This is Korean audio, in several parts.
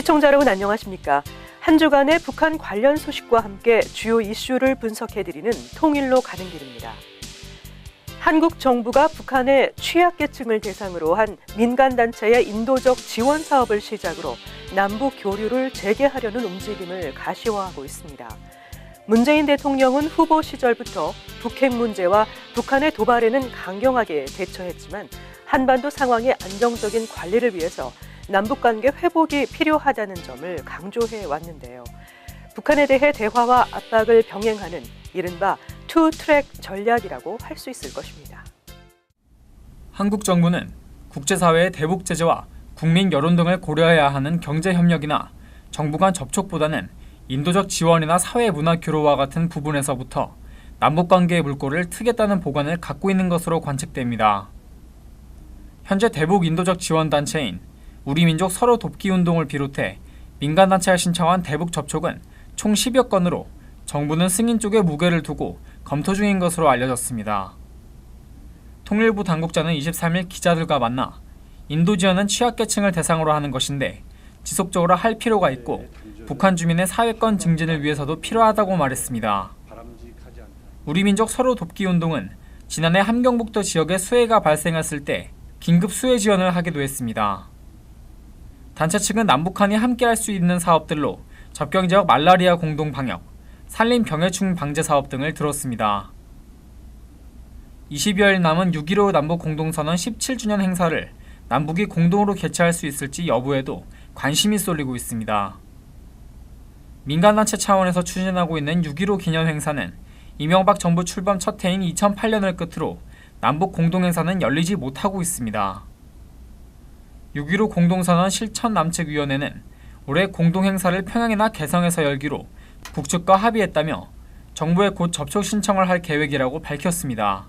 시청자 여러분 안녕하십니까? 한 주간의 북한 관련 소식과 함께 주요 이슈를 분석해드리는 통일로 가는 길입니다. 한국 정부가 북한의 취약계층을 대상으로 한 민간단체의 인도적 지원 사업을 시작으로 남북 교류를 재개하려는 움직임을 가시화하고 있습니다. 문재인 대통령은 후보 시절부터 북핵 문제와 북한의 도발에는 강경하게 대처했지만 한반도 상황의 안정적인 관리를 위해서 남북관계 회복이 필요하다는 점을 강조해 왔는데요. 북한에 대해 대화와 압박을 병행하는 이른바 투트랙 전략이라고 할 수 있을 것입니다. 한국 정부는 국제사회의 대북 제재와 국민 여론 등을 고려해야 하는 경제협력이나 정부 간 접촉보다는 인도적 지원이나 사회 문화 교류와 같은 부분에서부터 남북관계의 물꼬를 트겠다는 보관을 갖고 있는 것으로 관측됩니다. 현재 대북 인도적 지원 단체인 우리 민족 서로 돕기 운동을 비롯해 민간단체가 신청한 대북 접촉은 총 10여 건으로 정부는 승인 쪽에 무게를 두고 검토 중인 것으로 알려졌습니다. 통일부 당국자는 23일 기자들과 만나 인도 지원은 취약계층을 대상으로 하는 것인데 지속적으로 할 필요가 있고 북한 주민의 사회권 증진을 위해서도 필요하다고 말했습니다. 우리 민족 서로 돕기 운동은 지난해 함경북도 지역에 수해가 발생했을 때 긴급 수해 지원을 하기도 했습니다. 단체 측은 남북한이 함께할 수 있는 사업들로 접경지역 말라리아 공동 방역, 산림 병해충 방제 사업 등을 들었습니다. 20여일 남은 6.15 남북 공동선언 17주년 행사를 남북이 공동으로 개최할 수 있을지 여부에도 관심이 쏠리고 있습니다. 민간단체 차원에서 추진하고 있는 6.15 기념 행사는 이명박 정부 출범 첫 해인 2008년을 끝으로 남북 공동행사는 열리지 못하고 있습니다. 6.15 공동선언 실천 남측위원회는 올해 공동행사를 평양이나 개성에서 열기로 북측과 합의했다며 정부에 곧 접촉 신청을 할 계획이라고 밝혔습니다.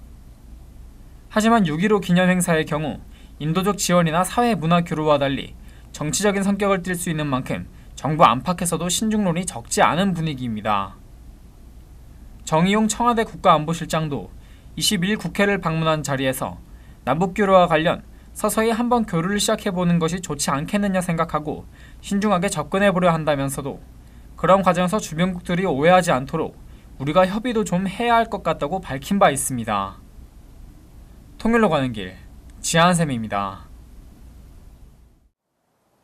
하지만 6.15 기념행사의 경우 인도적 지원이나 사회 문화 교류와 달리 정치적인 성격을 띨 수 있는 만큼 정부 안팎에서도 신중론이 적지 않은 분위기입니다. 정의용 청와대 국가안보실장도 22일 국회를 방문한 자리에서 남북교류와 관련 서서히 한번 교류를 시작해보는 것이 좋지 않겠느냐 생각하고 신중하게 접근해보려 한다면서도 그런 과정에서 주변국들이 오해하지 않도록 우리가 협의도 좀 해야 할 것 같다고 밝힌 바 있습니다. 통일로 가는 길, 지한샘입니다.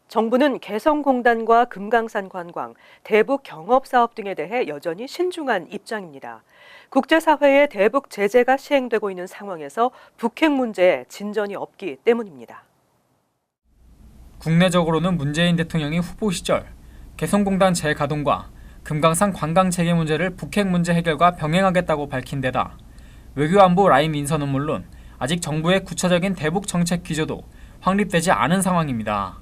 정부는 개성공단과 금강산 관광, 대북 경업사업 등에 대해 여전히 신중한 입장입니다. 국제사회의 대북 제재가 시행되고 있는 상황에서 북핵 문제에 진전이 없기 때문입니다. 국내적으로는 문재인 대통령이 후보 시절 개성공단 재가동과 금강산 관광 재개 문제를 북핵 문제 해결과 병행하겠다고 밝힌 데다 외교안보 라인 인선은 물론 아직 정부의 구체적인 대북 정책 기조도 확립되지 않은 상황입니다.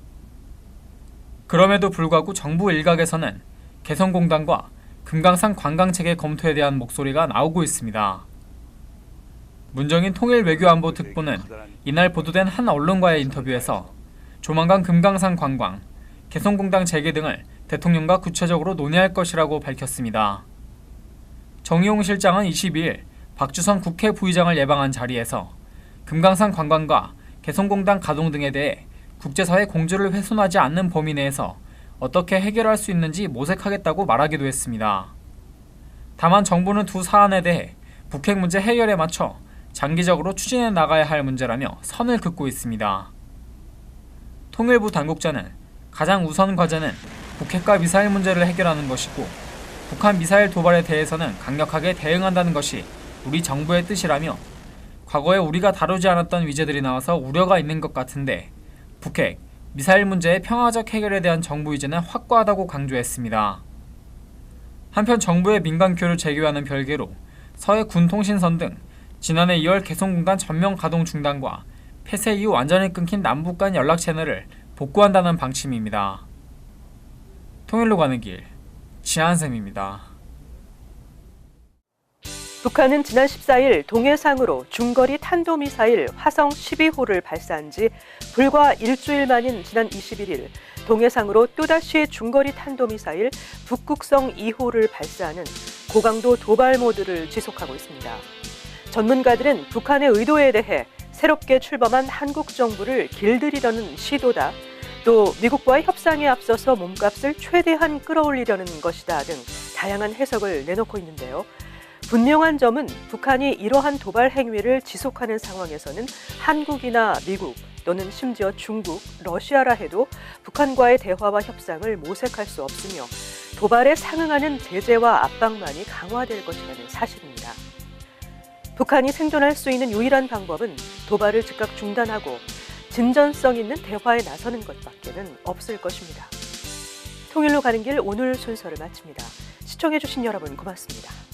그럼에도 불구하고 정부 일각에서는 개성공단과 금강산 관광체계 검토에 대한 목소리가 나오고 있습니다. 문정인 통일외교안보 특보는 이날 보도된 한 언론과의 인터뷰에서 조만간 금강산 관광, 개성공단 재개 등을 대통령과 구체적으로 논의할 것이라고 밝혔습니다. 정의용 실장은 22일 박주선 국회 부의장을 예방한 자리에서 금강산 관광과 개성공단 가동 등에 대해 국제사회 공조를 훼손하지 않는 범위 내에서 어떻게 해결할 수 있는지 모색하겠다고 말하기도 했습니다. 다만 정부는 두 사안에 대해 북핵 문제 해결에 맞춰 장기적으로 추진해 나가야 할 문제라며 선을 긋고 있습니다. 통일부 당국자는 가장 우선 과제는 북핵과 미사일 문제를 해결하는 것이고 북한 미사일 도발에 대해서는 강력하게 대응한다는 것이 우리 정부의 뜻이라며 과거에 우리가 다루지 않았던 위제들이 나와서 우려가 있는 것 같은데 북핵, 미사일 문제의 평화적 해결에 대한 정부 의지는 확고하다고 강조했습니다. 한편 정부의 민간 교류 재개와는 별개로 서해 군통신선 등 지난해 2월 개성공단 전면 가동 중단과 폐쇄 이후 완전히 끊긴 남북 간 연락 채널을 복구한다는 방침입니다. 통일로 가는 길, 지한샘입니다. 북한은 지난 14일 동해상으로 중거리 탄도미사일 화성 12호를 발사한 지 불과 일주일 만인 지난 21일 동해상으로 또다시 중거리 탄도미사일 북극성 2호를 발사하는 고강도 도발 모드를 지속하고 있습니다. 전문가들은 북한의 의도에 대해 새롭게 출범한 한국 정부를 길들이려는 시도다, 또 미국과의 협상에 앞서서 몸값을 최대한 끌어올리려는 것이다 등 다양한 해석을 내놓고 있는데요. 분명한 점은 북한이 이러한 도발 행위를 지속하는 상황에서는 한국이나 미국 또는 심지어 중국, 러시아라 해도 북한과의 대화와 협상을 모색할 수 없으며 도발에 상응하는 제재와 압박만이 강화될 것이라는 사실입니다. 북한이 생존할 수 있는 유일한 방법은 도발을 즉각 중단하고 진전성 있는 대화에 나서는 것밖에는 없을 것입니다. 통일로 가는 길 오늘 순서를 마칩니다. 시청해주신 여러분 고맙습니다.